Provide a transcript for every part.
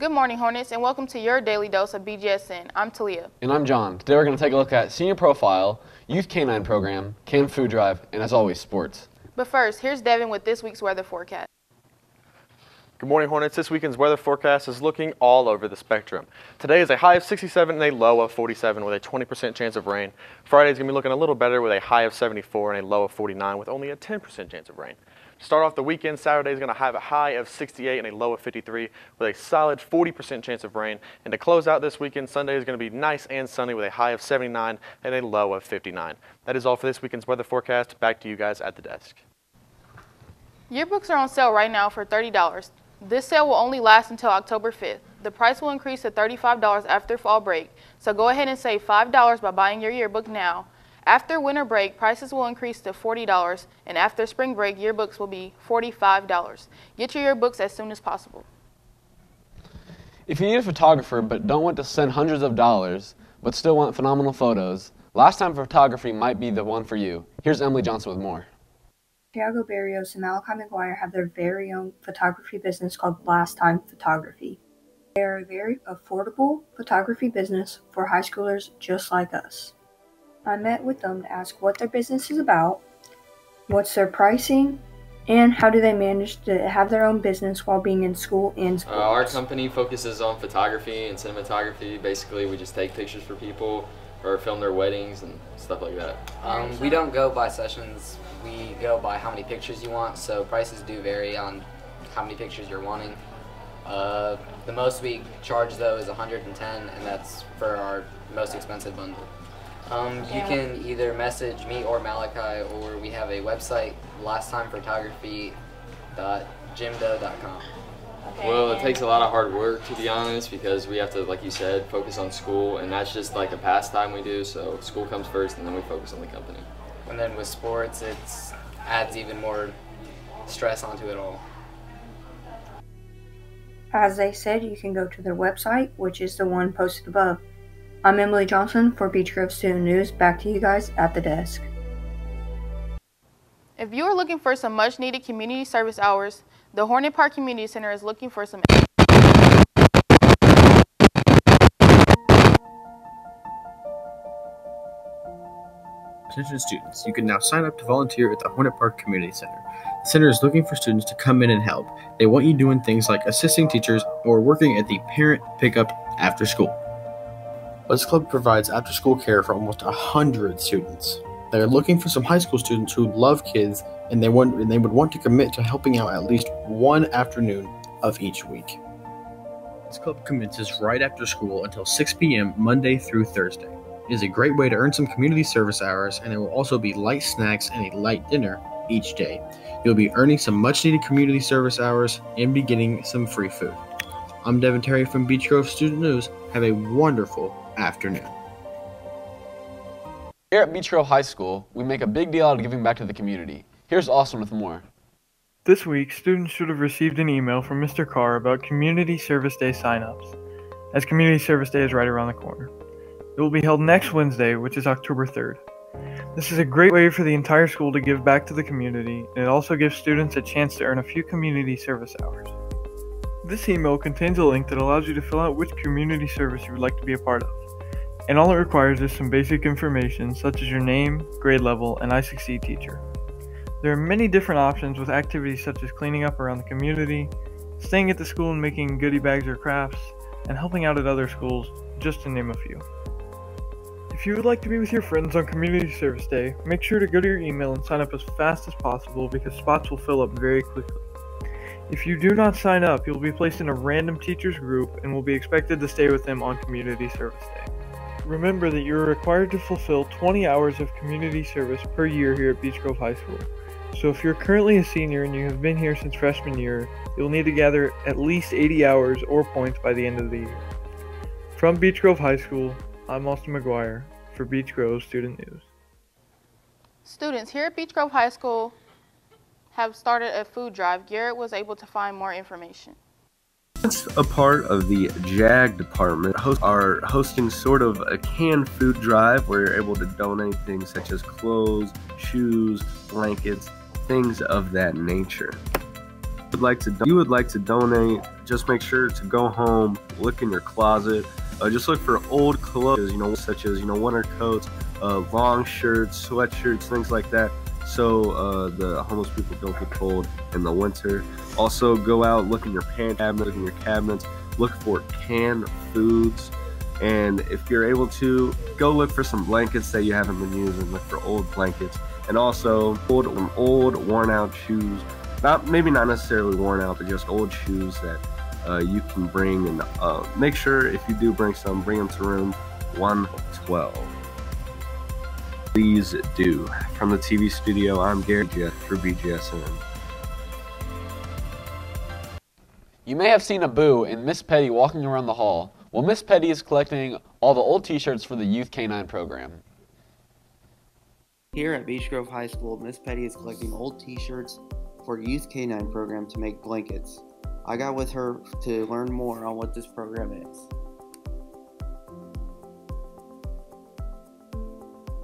Good morning, Hornets, and welcome to your daily dose of Bgsn. I'm Talia. And I'm John. Today we're going to take a look at Senior Profile, Youth Canine Program, Canned Food Drive, and as always, sports. But first, here's Devin with this week's weather forecast. Good morning, Hornets. This weekend's weather forecast is looking all over the spectrum. Today is a high of 67 and a low of 47 with a 20% chance of rain. Friday is going to be looking a little better with a high of 74 and a low of 49 with only a 10% chance of rain. To start off the weekend, Saturday is going to have a high of 68 and a low of 53 with a solid 40% chance of rain. And to close out this weekend, Sunday is going to be nice and sunny with a high of 79 and a low of 59. That is all for this weekend's weather forecast. Back to you guys at the desk. Yearbooks are on sale right now for $30. This sale will only last until October 5th. The price will increase to $35 after fall break, so go ahead and save $5 by buying your yearbook now. After winter break, prices will increase to $40, and after spring break, yearbooks will be $45. Get your yearbooks as soon as possible. If you need a photographer but don't want to spend hundreds of dollars but still want phenomenal photos, Last Time Photography might be the one for you. Here's Emily Johnson with more. Tiago Barrios and Malachi McGuire have their very own photography business called Last Time Photography. They are a very affordable photography business for high schoolers just like us. I met with them to ask what their business is about, what's their pricing, and how do they manage to have their own business while being in school and sports. Our company focuses on photography and cinematography. Basically, we just take pictures for people or film their weddings and stuff like that. We don't go by sessions. We go by how many pictures you want, so prices do vary on how many pictures you're wanting. The most we charge though is $110, and that's for our most expensive bundle. You can either message me or Malachi, or we have a website, lasttimephotography.jimdo.com. Well, it takes a lot of hard work, to be honest, because we have to, like you said, focus on school, and that's just like a pastime we do, so school comes first and then we focus on the company. And then with sports, it adds even more stress onto it all. As they said, you can go to their website, which is the one posted above. I'm Emily Johnson for Beech Grove Student News. Back to you guys at the desk. If you are looking for some much-needed community service hours, the Hornet Park Community Center is looking for some Attention students, you can now sign up to volunteer at the Hornet Park Community Center. The center is looking for students to come in and help. They want you doing things like assisting teachers or working at the parent pickup after school. Let's Club provides after-school care for almost 100 students. They are looking for some high school students who love kids and they would want to commit to helping out at least one afternoon of each week. Let's Club commences right after school until 6 p.m. Monday through Thursday. It is a great way to earn some community service hours, and there will also be light snacks and a light dinner each day. You'll be earning some much-needed community service hours and be getting some free food. I'm Devin Terry from Beech Grove Student News. Have a wonderful afternoon. Here at Beech Grove High School, we make a big deal out of giving back to the community. Here's Austin with more. This week, students should have received an email from Mr. Carr about Community Service Day sign-ups, as Community Service Day is right around the corner. It will be held next Wednesday, which is October 3rd. This is a great way for the entire school to give back to the community, and it also gives students a chance to earn a few community service hours. This email contains a link that allows you to fill out which community service you would like to be a part of, and all it requires is some basic information such as your name, grade level, and I6C teacher. There are many different options with activities such as cleaning up around the community, staying at the school and making goodie bags or crafts, and helping out at other schools, just to name a few. If you would like to be with your friends on Community Service Day, make sure to go to your email and sign up as fast as possible because spots will fill up very quickly. If you do not sign up, you'll be placed in a random teacher's group and will be expected to stay with them on Community Service Day. Remember that you are required to fulfill 20 hours of community service per year here at Beech Grove High School. So if you're currently a senior and you have been here since freshman year, you'll need to gather at least 80 hours or points by the end of the year. From Beech Grove High School, I'm Austin McGuire for Beech Grove Student News. Students here at Beech Grove High School have started a food drive. Garrett was able to find more information. It's a part of the JAG department. Are hosting sort of a canned food drive where you're able to donate things such as clothes, shoes, blankets, things of that nature. you would like to donate, just make sure to go home, look in your closet, just look for old clothes, such as, winter coats, long shirts, sweatshirts, things like that, so the homeless people don't get cold in the winter. Also, go out, look in your cabinet, look in your cabinets, look for canned foods, and if you're able to, go look for some blankets that you haven't been using, look for old blankets, and also old worn-out shoes. Maybe not necessarily worn out, but just old shoes that you can bring, and make sure if you do bring some, bring them to room 112. Please do. From the TV studio, I'm Gary Jeff for Bgsn. You may have seen a Boo and Miss Petty walking around the hall. Well, Miss Petty is collecting all the old t-shirts for the Youth K-9 program. Here at Beech Grove High School, Miss Petty is collecting old t-shirts for Youth K-9 program to make blankets. I got with her to learn more on what this program is.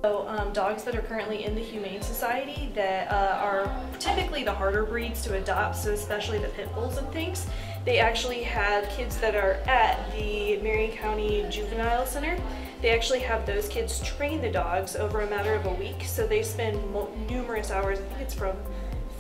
So, dogs that are currently in the Humane Society that are typically the harder breeds to adopt, so especially the pit bulls and things, they actually have kids that are at the Marion County Juvenile Center. They actually have those kids train the dogs over a matter of a week, so they spend numerous hours, I think it's from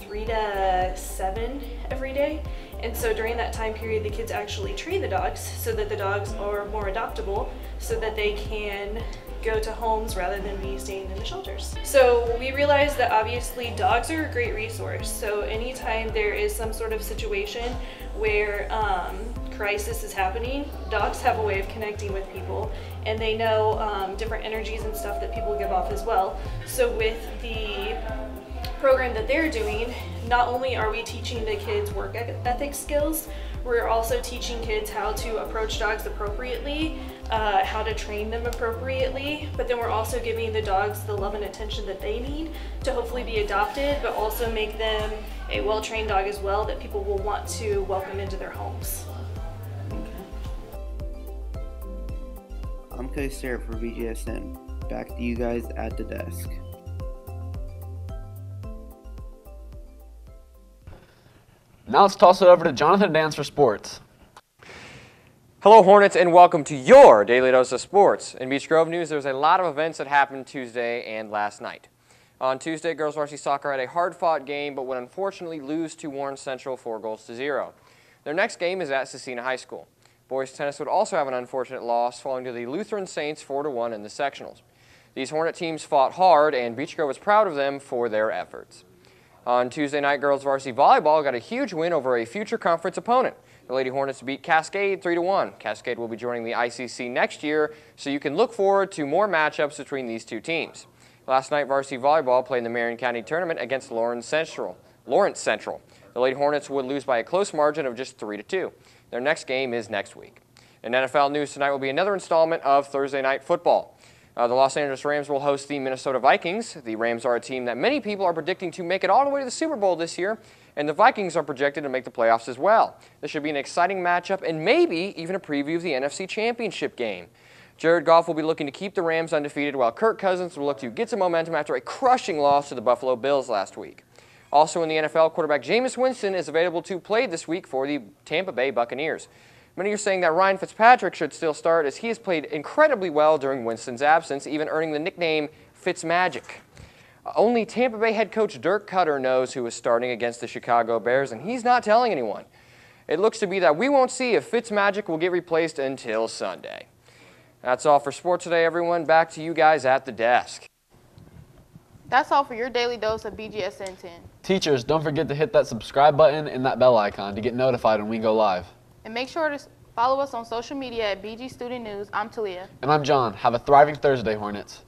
3 to 7 every day. And so during that time period, the kids actually train the dogs so that the dogs are more adoptable, so that they can go to homes rather than be staying in the shelters. So we realized that obviously dogs are a great resource. So anytime there is some sort of situation where crisis is happening, dogs have a way of connecting with people, and they know different energies and stuff that people give off as well. So with the program that they're doing, not only are we teaching the kids work ethic skills, we're also teaching kids how to approach dogs appropriately, how to train them appropriately, but then we're also giving the dogs the love and attention that they need to hopefully be adopted, but also make them a well-trained dog as well that people will want to welcome into their homes. I'm Cody Starrett for Bgsn. Back to you guys at the desk. Now let's toss it over to Jonathan Dance for sports. Hello Hornets, and welcome to your Daily Dose of Sports. In Beech Grove news, there's a lot of events that happened Tuesday and last night. On Tuesday, girls varsity soccer had a hard-fought game but would unfortunately lose to Warren Central 4-0. Their next game is at Cecina High School. Boys tennis would also have an unfortunate loss, falling to the Lutheran Saints 4-1 in the sectionals. These Hornet teams fought hard, and Beech Grove was proud of them for their efforts. On Tuesday night, girls varsity volleyball got a huge win over a future conference opponent. The Lady Hornets beat Cascade 3-1. Cascade will be joining the ICC next year, so you can look forward to more matchups between these two teams. Last night, varsity volleyball played in the Marion County tournament against Lawrence Central. The Lady Hornets would lose by a close margin of just 3-2. Their next game is next week. In NFL news tonight will be another installment of Thursday Night Football. The Los Angeles Rams will host the Minnesota Vikings. The Rams are a team that many people are predicting to make it all the way to the Super Bowl this year, and the Vikings are projected to make the playoffs as well. This should be an exciting matchup and maybe even a preview of the NFC Championship game. Jared Goff will be looking to keep the Rams undefeated, while Kirk Cousins will look to get some momentum after a crushing loss to the Buffalo Bills last week. Also in the NFL, quarterback Jameis Winston is available to play this week for the Tampa Bay Buccaneers. Many are saying that Ryan Fitzpatrick should still start, as he has played incredibly well during Winston's absence, even earning the nickname Fitzmagic. Only Tampa Bay head coach Dirk Cutter knows who is starting against the Chicago Bears, and he's not telling anyone. It looks to be that we won't see if Fitzmagic will get replaced until Sunday. That's all for sports today, everyone. Back to you guys at the desk. That's all for your daily dose of BGSN 10. Teachers, don't forget to hit that subscribe button and that bell icon to get notified when we go live. And make sure to follow us on social media at BG Student News. I'm Talia. And I'm John. Have a thriving Thursday, Hornets.